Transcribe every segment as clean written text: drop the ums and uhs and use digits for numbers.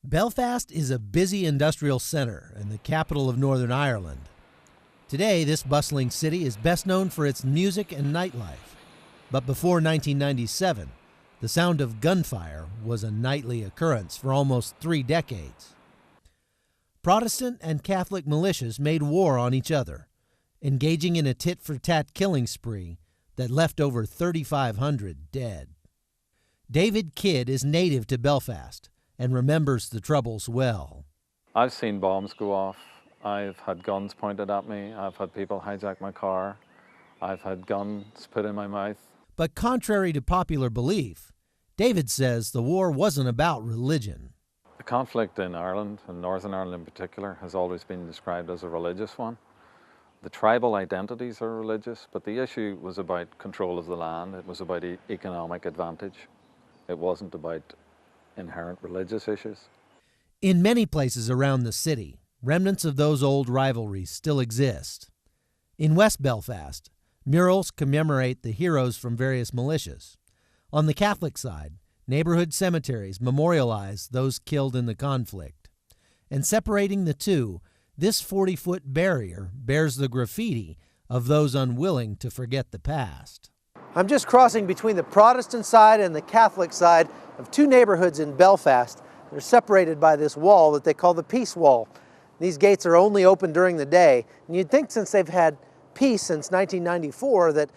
Belfast is a busy industrial center and the capital of Northern Ireland. Today, this bustling city is best known for its music and nightlife. But before 1997, the sound of gunfire was a nightly occurrence for almost 3 decades. Protestant and Catholic militias made war on each other, engaging in a tit-for-tat killing spree that left over 3,500 dead. David Kidd is native to Belfast and remembers the Troubles well. I've seen bombs go off. I've had guns pointed at me. I've had people hijack my car. I've had guns put in my mouth. But contrary to popular belief, David says the war wasn't about religion. The conflict in Ireland, and Northern Ireland in particular, has always been described as a religious one. The tribal identities are religious, but the issue was about control of the land. It was about economic advantage. It wasn't about inherent religious issues. In many places around the city, remnants of those old rivalries still exist. In West Belfast, murals commemorate the heroes from various militias. On the Catholic side, neighborhood cemeteries memorialize those killed in the conflict. And separating the two, this 40-foot barrier bears the graffiti of those unwilling to forget the past. I'm just crossing between the Protestant side and the Catholic side of 2 neighborhoods in Belfast. They're separated by this wall that they call the Peace Wall. These gates are only open during the day, and you'd think since they've had peace since 1994 that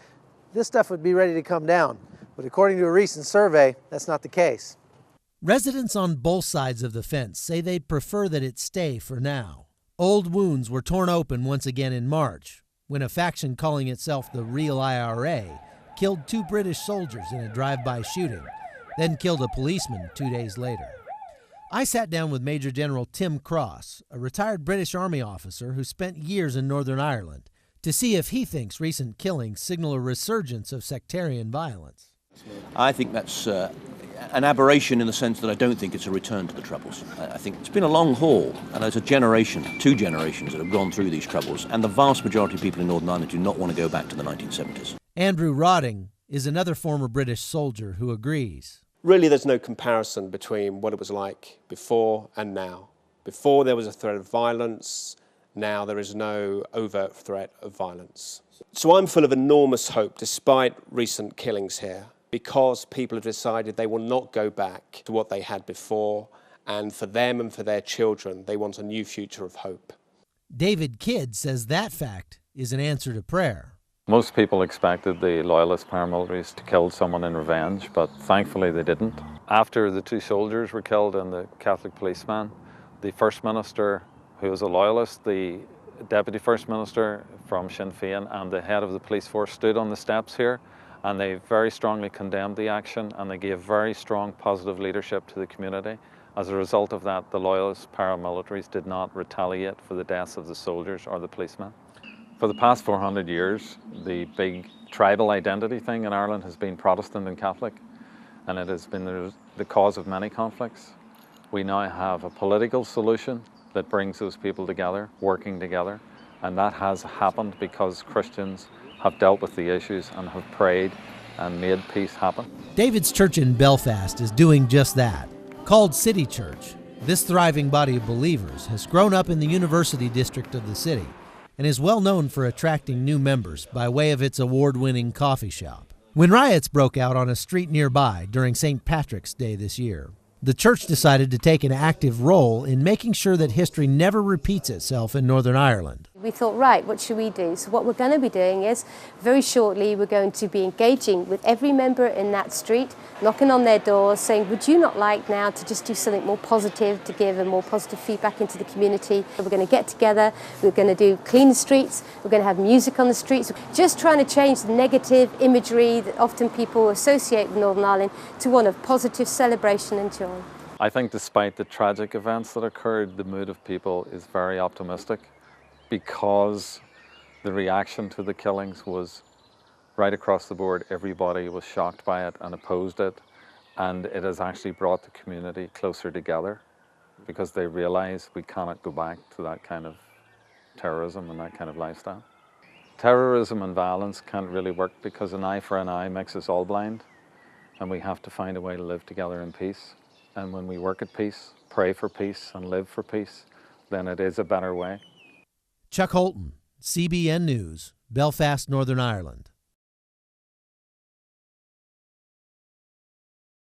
this stuff would be ready to come down. But according to a recent survey, that's not the case. Residents on both sides of the fence say they'd prefer that it stay for now. Old wounds were torn open once again in March, when a faction calling itself the Real IRA killed 2 British soldiers in a drive-by shooting, then killed a policeman 2 days later. I sat down with Major General Tim Cross, a retired British Army officer who spent years in Northern Ireland, to see if he thinks recent killings signal a resurgence of sectarian violence. I think that's an aberration in the sense that I don't think it's a return to the Troubles. I think it's been a long haul, and there's a generation, 2 generations that have gone through these Troubles, and the vast majority of people in Northern Ireland do not want to go back to the 1970s. Andrew Rodding is another former British soldier who agrees. Really, there's no comparison between what it was like before and now. Before there was a threat of violence, now there is no overt threat of violence. So I'm full of enormous hope despite recent killings here, because people have decided they will not go back to what they had before, and for them and for their children, they want a new future of hope. David Kidd says that fact is an answer to prayer. Most people expected the loyalist paramilitaries to kill someone in revenge, but thankfully they didn't. After the 2 soldiers were killed and the Catholic policeman, the First Minister, who was a loyalist, the Deputy First Minister from Sinn Féin and the head of the police force stood on the steps here, and they very strongly condemned the action, and they gave very strong positive leadership to the community. As a result of that, the loyalist paramilitaries did not retaliate for the deaths of the soldiers or the policemen. For the past 400 years, the big tribal identity thing in Ireland has been Protestant and Catholic, and it has been the cause of many conflicts. We now have a political solution that brings those people together, working together, and that has happened because Christians have dealt with the issues and have prayed and made peace happen. David's church in Belfast is doing just that. Called City Church, this thriving body of believers has grown up in the university district of the city and is well known for attracting new members by way of its award-winning coffee shop. When riots broke out on a street nearby during St. Patrick's Day this year, the church decided to take an active role in making sure that history never repeats itself in Northern Ireland. We thought, right, what should we do? So what we're going to be doing is, very shortly, we're going to be engaging with every member in that street, knocking on their doors, saying, would you not like now to just do something more positive, to give a more positive feedback into the community? We're going to get together, we're going to do clean the streets, we're going to have music on the streets, just trying to change the negative imagery that often people associate with Northern Ireland to one of positive celebration and joy. I think despite the tragic events that occurred, the mood of people is very optimistic, because the reaction to the killings was right across the board. Everybody was shocked by it and opposed it, and it has actually brought the community closer together because they realize we cannot go back to that kind of terrorism and that kind of lifestyle. Terrorism and violence can't really work because an eye for an eye makes us all blind, and we have to find a way to live together in peace. And when we work at peace, pray for peace and live for peace, then it is a better way. Chuck Holton, CBN News, Belfast, Northern Ireland.